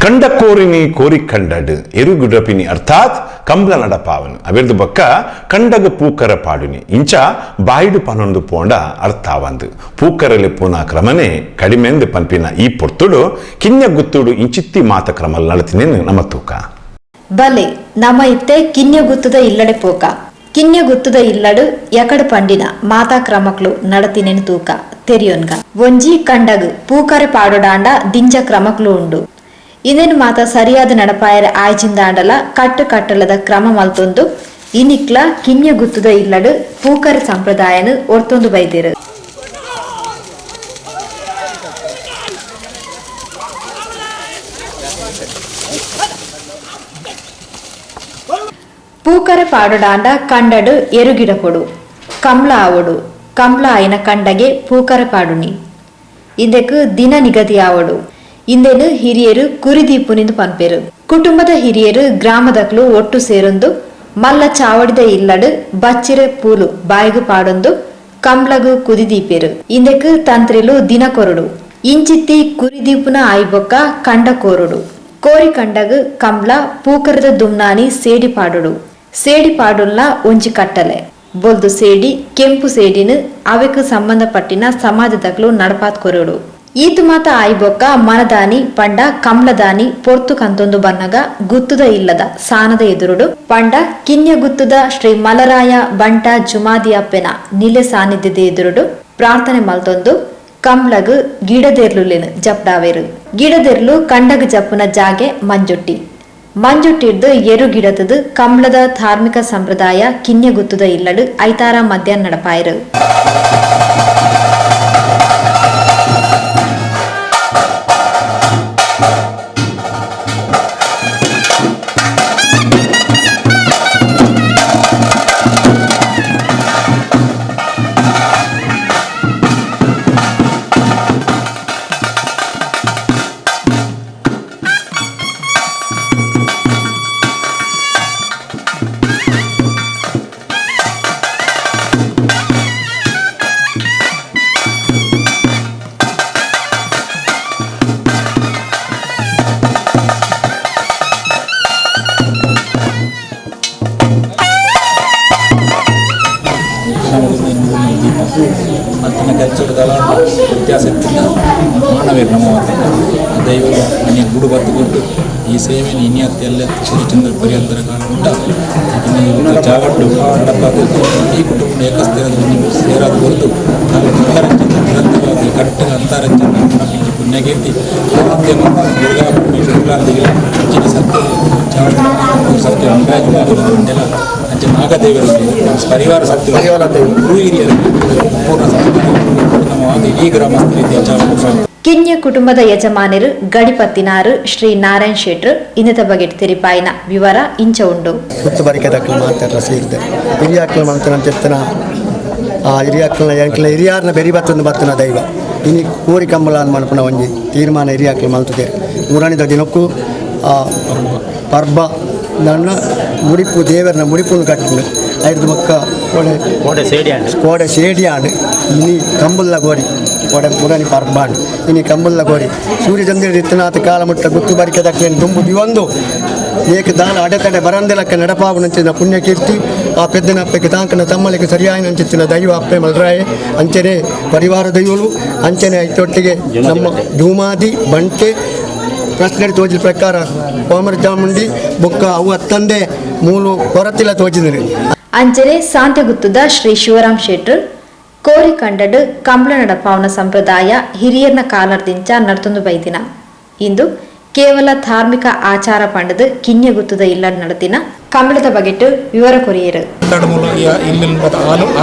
ಕಂಡಕೋರಿನಿ ಕೋರಿ ಕಂಡಡು ಎರುಗುಡಪಿನಿ ಅರ್ಥಾತ್ ಕಂಬ್ಲ ನಡಪಾವನು ಅವೆರ್ದು ಬೊಕ್ಕ ಕಂಡಗ ಪೂಕರ ಪಾಡುನಿ ಇಂಚ ಬಾಯಿಡು ಪನೊಂದು ಪೋಂಡ ಅರ್ಥಾವಂದು ಪೂಕರಲಿ ಪೂನಾ ಕ್ರಮನೆ ಕಡಿಮೆಂದು ಪಂಪಿನ ಈ ಪೊರ್ತುಡು ಕಿನ್ಯ ಗುತ್ತುಡು ಇಂಚಿತ್ತಿ ಮಾತ ಕ್ರಮಲ್ ನಡತಿನೇನು ನಮ್ಮ ತೂಕ ಬಲೆ ನಮ ಇತ್ತೆ ಕಿನ್ಯ ಗುತ್ತದ ಇಲ್ಲಡೆ ಪೋಕ ಕಿನ್ಯ ಗುತ್ತದ ಇಲ್ಲಡು ಯಕಡ ಪಂಡಿನ ಮಾತಾ ಕ್ರಮಕ್ಲು ನಡತಿನೇನು ತೂಕ ತೆರಿಯೋನ್ಗ ಒಂಜಿ ಕಂಡಗು ಪೂಕರೆ ಪಾಡೋಡಾಂಡ ದಿಂಜ ಕ್ರಮಕ್ಲು ಉಂಡು ಇನ್ನೇನು ಮಾತ ಸರಿಯಾದ ನಡಪಾಯರ ಆಯ್ಚಿಂದಾಂಡಲ ಕಟ್ಟಲದ ಕ್ರಮ ಮಲ್ತೊಂದು ಇನಿಕ್ಲ ಕಿನ್ಯ ಗುತ್ತದ ಇಲ್ಲಡು ಪೂಕರೆ ಸಂಪ್ರದಾಯನು ಒರ್ತೊಂದು ಬೈದಿರು ಪೂಕರೆ ಪಾಡೋಡಾಂಡ ಕಂಡಡು ಎರುಗಿಡ ಕೊಡು ಕಂಬ್ಳ ಆವಡು ಕಂಬ್ಳ ಆಯ್ನ ಕಂಡಗೆ ಪೂಕರೆ ಪಾಡುನಿ ಇದಕ್ಕೆ ದಿನ ನಿಗದಿ ಆವಡು ಇಂದೇನು ಹಿರಿಯರು ಕುರಿದೀಪುನಿಂದ ಪನ್ಪೇರು ಕುಟುಂಬದ ಹಿರಿಯರು ಗ್ರಾಮದಕ್ಲು ಒಟ್ಟು ಸೇರೊಂದು ಮಲ್ಲ ಚಾವಡಿದ ಇಲ್ಲಡು ಬಚ್ಚಿರೆ ಪೂಲು ಬಾಯಿಗು ಪಾಡೊಂದು ಕಂಬ್ಳಗು ಕುದಿದೀಪೇರು ಇಂದೆಕ್ ತಂತ್ರಿಲು ದಿನ ಕೊರಡು ಇಂಚಿತ್ತಿ ಕುರಿದೀಪುನ ಆಯ್ಬೊಕ್ಕ ಕಂಡ ಕೋರುಡು ಕೋರಿ ಕಂಡಗು ಕಂಬ್ಳ ಪೂಕರದ ದುಮ್ನಾನಿ ಸೇಡಿ ಪಾಡೊಡು ಸೇಡಿ ಪಾಡುಲ್ಲ ಒಂಜಿ ಕಟ್ಟಲೆ ಬೊಲ್ದು ಸೇಡಿ ಕೆಂಪು ಸೇಡಿನು ಅವೆಕ್ ಸಂಬಂಧಪಟ್ಟಿನ ಸಮಾಜದಕ್ಲು ನಡಪಾತ್ ಕೊರಡು ಈತು ಮಾತ ಆಯ್ಬೊಕ್ಕ ಮನದಾನಿ ಪಂಡ ಕಂಬ್ಳದಾನಿ ಪೊರ್ತು ಕಂತೊಂದು ಬನ್ನಗ ಗುತ್ತುದ ಇಲ್ಲದ ಸಾನದ ಎದುರುಡು ಪಂಡ ಕಿನ್ಯ ಗುತ್ತುದ ಶ್ರೀ ಮಲರಾಯ ಬಂಟ ಜುಮಾದಿಯಪ್ಪೆನ ನಿಲೆ ಸಾನ್ನಿಧ್ಯದ ಎದುರುಡು ಪ್ರಾರ್ಥನೆ ಮಲ್ತೊಂದು ಕಂಬ್ಳಗು ಗಿಡದೆರ್ಲುಲೆನು ಜಪ್ಡಾವೇರು ಗಿಡದೆರ್ಲು ಕಂಡಗ ಜಪ್ಪುನ ಜಾಗೆ ಮಂಜುಟ್ಟಿಡ್ದು ಎರು ಗಿಡತದು ಕಂಬ್ಳದ ಧಾರ್ಮಿಕ ಸಂಪ್ರದಾಯ ಕಿನ್ಯ ಗುತ್ತುದ ಇಲ್ಲಡು ಐತಾರ ಮಧ್ಯಾಹ್ನ ನಡಪಾಯರು ಮತ್ತಿನ ಕೆಲಸದ ವ್ಯತ್ಯಾಸ ಮಾನವೇ ನಮ್ಮವಾದ ದೈವ ಮನೆ ಗುಡು ಬತ್ತುಕೊಟ್ಟು ಈ ಸೇವೆಯನ್ನು ಇನಿಯತ್ತೆಲ್ಲ ಸೂರ್ಯಚಂದ್ರ ಪರ್ಯಂತರ ಕಾಲ ಉಂಟ ಜಾಗಟ್ಟು ನಡಪಾದ ಈ ಕುಟುಂಬ ಏಕಸ್ಥಿರದ ಸೇರಾದ ಹೊರತು ನಾವು ಅಂತರಂಜನ ನಿರಂತರವಾಗಿ ಕಟ್ಟ ಅಂತರಂಜನ ನಮಗೆ ಪುಣ್ಯಕೀರ್ತಿ ದುರ್ಗಾ ಪರಮೇಶ್ವರಾದಿಗೆ ಹೆಚ್ಚಿನ ಸತ್ಯ ಸತ್ಯ ಅಂಗಾಜುಗಳ ಅಂಚೆ ನಾಗದೇವರಲ್ಲಿ ಪರಿವಾರ ಸತ್ಯ ಗುರು ಹಿರಿಯರು ಪೂರ್ಣ ನಮ್ಮವಾಗಿ ಈ ಗ್ರಾಮಸ್ಥರಿಗೆ ಕಿನ್ಯ ಕುಟುಂಬದ ಯಜಮಾನರು ಗಡಿಪತ್ತಿನಾರು ಶ್ರೀ ನಾರಾಯಣ್ ಶೆಟ್ರು ಇನ್ನದ ಬಗೆಟ್ ತೆರಿಪಾಯಿನ ವಿವರ ಇಂಚ ಉಂಡು ಬರಿಕೆದಕ್ಕಲು ಮಾತಾಡ ಸೇರಿದೆ ಹಿರಿಯಾಕ್ಲ ಮಂತನ ಎತ್ತನ ಹಿರಿಯಾರ್ನ ಬೆರಿ ಬತ್ತನ ದೈವ ಇನಿ ಕೋರಿ ಕಂಬಳ ಮಲ್ಪನ ಒಂಜಿ ತೀರ್ಮಾನ ಹಿರಿಯಾಕ್ಲ ಮಲ್ತದೆ ಮೂರನೇದ ದಿನಕ್ಕೂ ಪರ್ಬ ನನ್ನ ಮುಡಿಪು ದೇವರನ ಮುಡಿಪುನ್ನು ಕಟ್ಟಿನ ಐದು ಮಕ್ಕ ಕೋಡೆ ಸೇಡಿಯಾಡು ಇನಿ ಕಂಬುಲ್ಲ ಗೋರಿ ಕೋಡೆ ಮುರನಿ ಪರ್ಬಾಡು ಇನಿ ಕಂಬುಲ್ಲ ಗೋರಿ ಸೂರ್ಯಚಂದ್ರ ಇತ್ತನಾಥ ಕಾಲ ಮುಟ್ಟ ಗುತ್ತು ಬರಿಕೆದಕ್ಕೇನು ತುಂಬು ದಿವಂದು ಏಕ ದಾನ ಅಡೆತಡೆ ಬರಂದೆಲಕ್ಕ ನಡಪಾವನಂಚಿನ ಪುಣ್ಯಕೀರ್ತಿ ಆ ಪೆದ್ದನಪ್ಪಕ್ಕೆ ತಾಂಕನ ತಮ್ಮಲಿಗೆ ಸರಿಯಾಯಿನಂಚಿನ ದೈವ ಅಪ್ಪೆ ಮಲ್ರಾಯೆ ಅಂಚನೆ ಪರಿವಾರ ದೈವಲು ಅಂಚನೆ ಐತೊಟ್ಟಿಗೆ ನಮ್ಮ ಧೂಮಾದಿ ಬಂಟೆ ಪ್ರಶ್ನೆ ತೋಜಿದ ಪ್ರಕಾರ ಕೋಮರ ಚಾಮುಂಡಿ ಬೊಕ್ಕ ಅವು ಹತ್ತಂದೆ ಮೂಲು ಕೊರತಿಲ ತೋಜಿದ್ರು ಅಂಚನೆ ಸಾಂತ್ಯಗುತ್ತದ ಶ್ರೀ ಶಿವರಾಮ್ ಶೆಟ್ರು ಕೋರಿ ಕಂಡಡು ಕಂಬ್ಳ ನಡಪಾವನ ಸಂಪ್ರದಾಯ ಹಿರಿಯರ್ನ ಕಾಲರ್ದಿಂಚ ನಡ್ತೊಂದು ಬೈದಿನ ಇಂದು ಕೇವಲ ಧಾರ್ಮಿಕ ಆಚಾರ ಪಂಡದು ಕಿನ್ಯ ಗುತ್ತದ ಇಲ್ಲ ನಡತಿನ ಕಂಬಳದ ಬಗೆಟ್ಟು ವಿವರ ಕೊರಿಯರು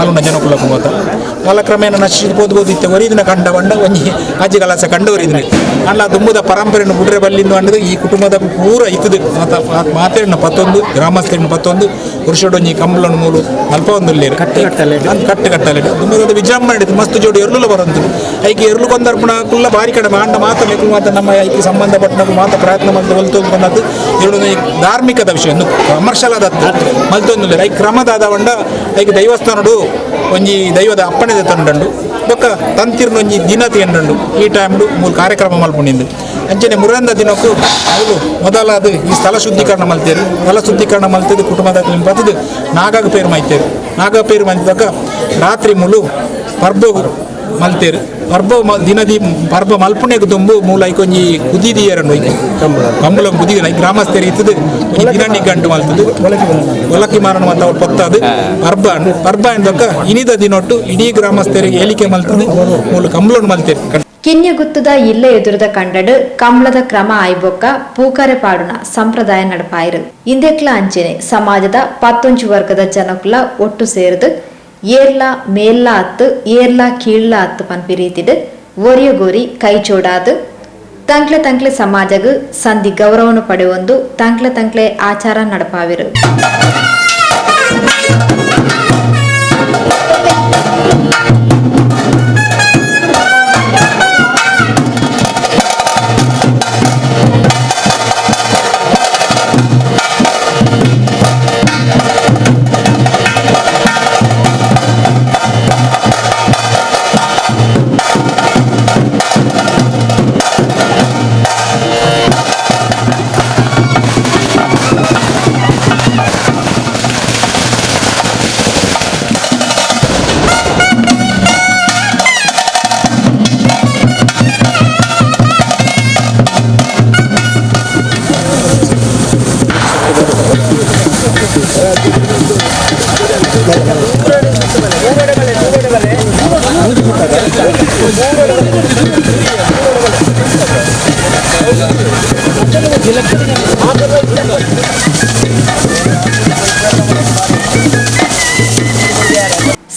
ಆಲುನ ಜನಕುಲಕು ಮಾತ ಕಾಲಕ್ರಮೇಣ ನಶಿಸಿపోతే ಒರಿದಿನ ಕಂಡ ಬಂಡ ಒಂಜಿ ಅಜ್ಜಿ ಕಲಸ ಕಂಡವರಿದ್ರಿ ಅಲ್ಲ ದುಂಬುದ ಪರಂಪರೆಯನ್ನು ಬುಡ್ರೆ ಬಲ್ಲಿಂದು ಅನ್ನೋದು ಈ ಕುಟುಂಬದ ಪೂರ ಇತ್ತದು ಮಾತೇನ ಪತ್ತೊಂದು ಗ್ರಾಮಸ್ಥರನ್ನು ಪತ್ತೊಂದು ಪುರುಷಡೊಂಜಿ ಕಂಬಳನ್ನು ಮೂಲು ಅಲ್ಪ ಒಂದು ಕಟ್ಟಲೆ ದುಂಬದ ವಿಜೃಂಭಣೆ ಹಿಡಿದು ಮಸ್ತ್ ಜೋಡಿ ಎರಲು ಬರಂತು ಐಕೆ ಎರಲು ಕೊಂದರ್ಪಣ ಕುಲ್ಲ ಬಾರಿ ಕಡೆ ಮಾಂಡ ಮಾತ ನಮ್ಮ ಐಕೆ ಸಂಬಂಧಪಟ್ಟ ಮಾತ ಪ್ರಯತ್ನ ಮಲ್ತು ಮಲ್ತೊಂದು ಬಂದದ್ದು ಎರಡು ಧಾರ್ಮಿಕದ ವಿಷಯ ಒಂದು ಕಮರ್ಷಿಯಲ್ ಆದದ್ದು ಮಲ್ತೊಂದು ಐ ಕ್ರಮದಾದ ಬಂಡ ಐಗೆ ದೈವಸ್ಥಾನಡು ಒಂಜಿ ದೈವದ ಅಪ್ಪಣೆದ ತಂಡಂಡು ಬೊಕ್ಕ ತಂತಿರ್ನ ಒಂಜಿ ದಿನತಿ ಎಂಡು ಈ ಟೈಮ್ಡು ಮೂಲ ಕಾರ್ಯಕ್ರಮ ಮಲ್ಪುಂಡಿಂದು ಅಂಚನೆ ಮುರಂದ ದಿನಕ್ಕೂ ಅವರು ಮೊದಲಾದ ಈ ಸ್ಥಳ ಶುದ್ಧೀಕರಣ ಮಲ್ತೇರು ಸ್ಥಳ ಶುದ್ಧೀಕರಣ ಮಲ್ತಿದ್ದು ಕುಟುಂಬದ ಬತ್ತದು ನಾಗಾಗ ಪೇರು ಮೈತೇರು ನಾಗ ಪೇರು ಮಲ್ತಿದಾಗ ರಾತ್ರಿ ಮುಳು ಪರ್ಬ ಮಲ್ತೇರು ಪರ್ಬ ದಿನದಿ ಪರ್ಬ ಮಲ್ಪುಣ್ಯಕ್ಕೆ ತುಂಬು ಮೂಲ ಐಕೊಂಜಿ ಕುದಿದಿಯರನ್ನು ಕಂಬಳ ಕುದಿ ಗ್ರಾಮಸ್ಥರು ಇತ್ತದು ದಿನಣ್ಣಿ ಗಂಟು ಮಲ್ತದು ಒಲಕ್ಕಿ ಮಾರಣ ಮತ್ತು ಅವ್ರು ಪೊತ್ತದು ಪರ್ಬ ಎಂದಕ್ಕ ಇನಿದ ದಿನೊಟ್ಟು ಇಡೀ ಗ್ರಾಮಸ್ಥರಿಗೆ ಹೇಳಿಕೆ ಮಲ್ತದು ಮೂಲ ಕಂಬಳನ್ನು ಮಲ್ತೇರು ಕಿನ್ಯಗುತ್ತದ ಇಲ್ಲೇ ಎದುರದ ಕಂಡಡು ಕಂಬಳದ ಕ್ರಮ ಆಯ್ಬೊಕ್ಕ ಪೂಕರೆ ಪಾಡುನ ಸಂಪ್ರದಾಯ ನಡಪಾಯಿರು ಇಂದೆಕ್ಲ ಅಂಚೆನೆ ಸಮಾಜದ 11 ವರ್ಗದ ಜನಕ್ಲ ಒಟ್ಟು ಸೇರಿದು ಏರ್ಲ ಮೇಲ್ಲ ಅತ್ತು ಏರ್ಲ ಕೀಳ್ಲ ಅತ್ತು ಪನ್ಪಿ ರೀತಿಡು ಒರಿಯಗೋರಿ ಕೈ ಚೋಡಾದು ತಂಕ್ಲೆ ಸಮಾಜಗು ಸಂಧಿ ಗೌರವನು ಪಡೆಯೊಂದು ತಂಕ್ಲೆ ಆಚಾರ ನಡಪಾವಿರು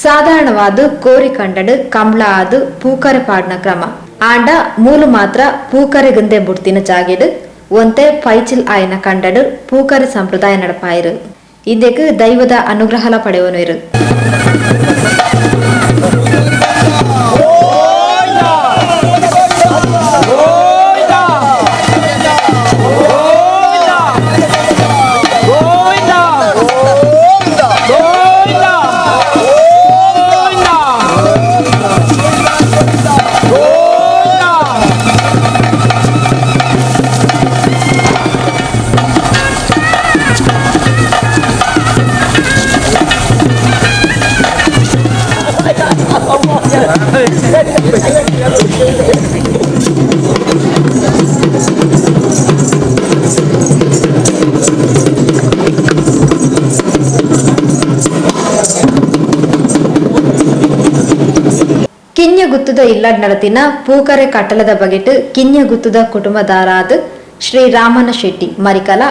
ಸಾಧಾರಣವಾದ ಕೋರಿ ಕಂಡಡು ಕಂಬಳ ಆದು ಪೂಕರೆ ಪಾಡ್ನ ಕ್ರಮ ಆಂಡ ಮೂಲು ಮಾತ್ರ ಪೂಕರೆ ಗಂದೆ ಬುಡ್ತಿನ ಜಾಗೆಡು ಒಂತೆ ಪೈಚಿಲ್ ಆಯ್ನ ಕಂಡಡು ಪೂಕರೆ ಸಂಪ್ರದಾಯ ನಡಪಾಯಿರು ಇದಕ್ಕೆ ದೈವದ ಅನುಗ್ರಹಲ ಪಡೆಯವನು ಇರು ಕಿನ್ಯಗುತ್ತದ ಇಲ್ಲಡ್ ನಡತಿನ ಪೂಕರೆ ಕಟ್ಟಲದ ಬಗೆಟ್ ಕಿನ್ಯಗುತ್ತದ ಕುಟುಂಬದಾರಾದ ಶ್ರೀ ರಾಮನ ಶೆಟ್ಟಿ ಮರಿಕಲ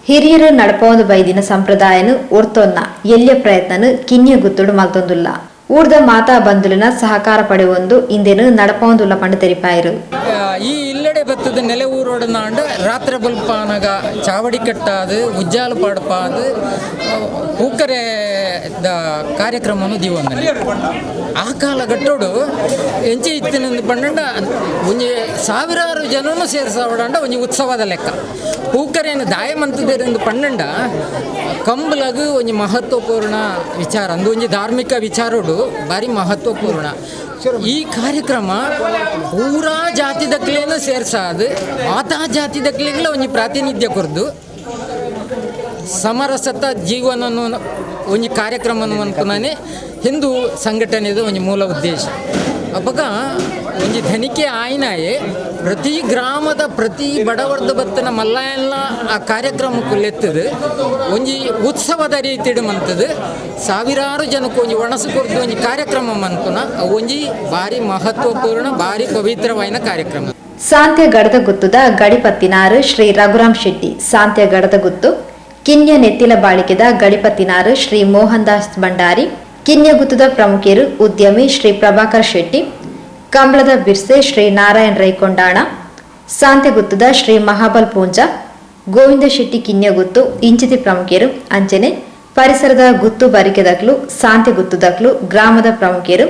ಹಿರಿಯರು ನಡಪೊಂದು ಬೈದಿನ ಸಂಪ್ರದಾಯನು ಒರ್ತೊನ್ನ ಎಲ್ಯ ಪ್ರಯತ್ನನು ಕಿನ್ಯಗುತ್ತುಡು ಮಲ್ತೊಂದುಲ್ಲ ಊರ್ದ ಮಾತಾ ಬಂಧುಲಿನ ಸಹಕಾರ ಪಡೆಯೊಂದು ಇಂದೇನು ನಡಪೊಂದುಲ್ಲ ಪಂಡು ತೆರಿಪಾಯಿರು ಈ ಇಲ್ಲಡೆ ಬತ್ತದ ನೆಲೆ ಊರೋಡನಾಂಡ ರಾತ್ರಿ ಬಲ್ಪಾನಗ ಚಾವಡಿ ಕಟ್ಟಾದು ಉಜ್ಜಾಲು ಪಡಪಾದು ಪೂಕರೆ ಕಾರ್ಯಕ್ರಮನು ದೀವೊಂದನೆ ಆ ಕಾಲಘಟ್ಟೋಡು ಎಂಚಿ ಇತ್ತಿನ ಪಂಡ ಒಂಜಿ ಸಾವಿರಾರು ಜನನು ಸೇರಿಸಾವಡಂಡ ಒಂಜಿ ಉತ್ಸವದ ಲೆಕ್ಕ ಪೂಕರೆಯನ್ನು ದಾಯಮಂತದೇರೆಂದು ಪಂಡ ಕಂಬಲಗು ಒಂಜಿ ಮಹತ್ವಪೂರ್ಣ ವಿಚಾರ ಅಂದು ಒಂಜಿ ಧಾರ್ಮಿಕ ವಿಚಾರೋಡು ಭಾರಿ ಮಹತ್ವಪೂರ್ಣ ಈ ಕಾರ್ಯಕ್ರಮ ಪೂರಾ ಜಾತಿದಕ್ಲೇನು ಸೇರ್ಸಾದು ಆತಾ ಜಾತಿದಕ್ಲೆಗ್ಲ ಒಂಜಿ ಪ್ರಾತಿನಿಧ್ಯ ಕೊರ್ದು ಸಮರಸತ ಜೀವನನು ಒಂಜಿ ಕಾರ್ಯಕ್ರಮವನ್ನು ಅನ್ಕೊಂಡೇ ಹಿಂದೂ ಸಂಘಟನೆದು ಒಂಜಿ ಮೂಲ ಉದ್ದೇಶ ಅವಾಗ ಒಂಜಿ ಧನಿಕೆ ಆಯ್ನಾಯೆ ಪ್ರತಿ ಗ್ರಾಮದ ಪ್ರತಿ ಬಡವರ್ದ ಬತ್ತನ ಮಲ್ಲಾಯಲ್ಲ ಆ ಕಾರ್ಯಕ್ರಮಕ್ಕೂ ಲೆತ್ತದು ಒಂಜಿ ಉತ್ಸವದ ರೀತಿಡು ಮಂತದು ಸಾವಿರಾರು ಜನಕ್ಕೆ ಒಂಜಿ ಒಣಸು ಕೊರ್ದು ಒಂಜಿ ಕಾರ್ಯಕ್ರಮ ಮಂತುನ ಒಂಜಿ ಭಾರಿ ಮಹತ್ವಪೂರ್ಣ ಭಾರಿ ಪವಿತ್ರವಾಯಿನ ಕಾರ್ಯಕ್ರಮ ಸಾಂತ್ಯ ಗಡದ ಗುತ್ತುದ ಗಡಿಪತ್ತಿನಾರು ಶ್ರೀ ರಘುರಾಮ್ ಶೆಟ್ಟಿ ಸಾಂತ್ಯ ಗಡದ ಗುತ್ತು ಕಿನ್ಯ ನೆತ್ತಿಲ ಬಾಳಿಕೆದ ಗಡಿಪತ್ತಿನಾರು ಶ್ರೀ ಮೋಹನ್ ದಾಸ್ ಭಂಡಾರಿ ಕಿನ್ಯಗುತ್ತದ ಪ್ರಮುಖರು ಉದ್ಯಮಿ ಶ್ರೀ ಪ್ರಭಾಕರ್ ಶೆಟ್ಟಿ ಕಂಬಳದ ಬಿರ್ಸೆ ಶ್ರೀ ನಾರಾಯಣ್ ರೈಕೊಂಡಾಣ ಸಾಂತ್ಯಗುತ್ತದ ಶ್ರೀ ಮಹಾಬಲ್ ಪೂಂಜ ಗೋವಿಂದ ಶೆಟ್ಟಿ ಕಿನ್ಯಗುತ್ತು ಇಂಚಿತಿ ಪ್ರಮುಖರು ಅಂಚನೆ ಪರಿಸರದ ಗುತ್ತು ಬರಿಕೆದಕ್ಲು ಸಾಂತ್ಯಗುತ್ತದಕ್ಲು ಗ್ರಾಮದ ಪ್ರಮುಖರು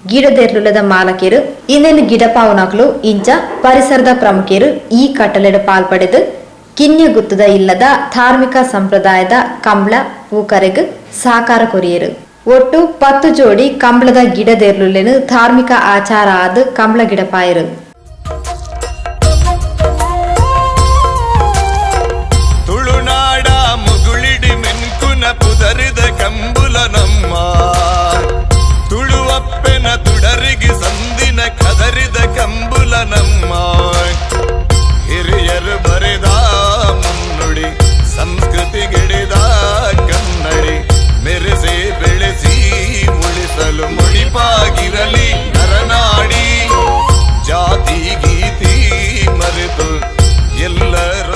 ಗಿಡದೆರ್ಲುಲದ ಮಾಲಕರು ಇಂದೆನು ಗಿಡ ಪಾವನಕಲು ಇಂಚ ಪರಿಸರದ ಪ್ರಮುಖರು ಈ ಕಟ್ಟಲೆಡ ಪಾಲ್ಪಡೆದು ಕಿನ್ಯ ಗುತ್ತದ ಇಲ್ಲದ ಧಾರ್ಮಿಕ ಸಂಪ್ರದಾಯದ ಕಂಬಳ ಪೂಕರೆಗ್ ಸಾಕಾರ ಕೊರಿಯರು. ಒಟ್ಟು 10 ಜೋಡಿ ಕಂಬಳದ ಗಿಡದೆರ್ಲುಲೆನು ಧಾರ್ಮಿಕ ಆಚಾರ ಆದ ಕಂಬಳ ಗಿಡಪಾಯರು. ತುಳುನಾಡ ಮುಗುಳಿಡಿ ಮೆನ್ಕುನ ಪುದರಿದ ಕಂಬುಲ ನಮ್ಮ ತುಳುವಪ್ಪೆನ ತುಡರಿಗೆ ಸಂದಿನ ಕದರಿದ ಕಂಬುಲ ನಮ್ಮ ಹಿರಿಯರು ಬರೆದ ಮುನ್ನುಡಿ ಸಂಸ್ಕೃತಿ ಗಿಡಿದ ಕನ್ನಡಿ ಮೆರೆಸಿ ಬೆಳೆಸಿ ಉಳಿಸಲು ಮುಡಿಪಾಗಿರಲಿ ನರನಾಡಿ ಜಾತಿ ಗೀತಿ ಮರೆತು ಎಲ್ಲರ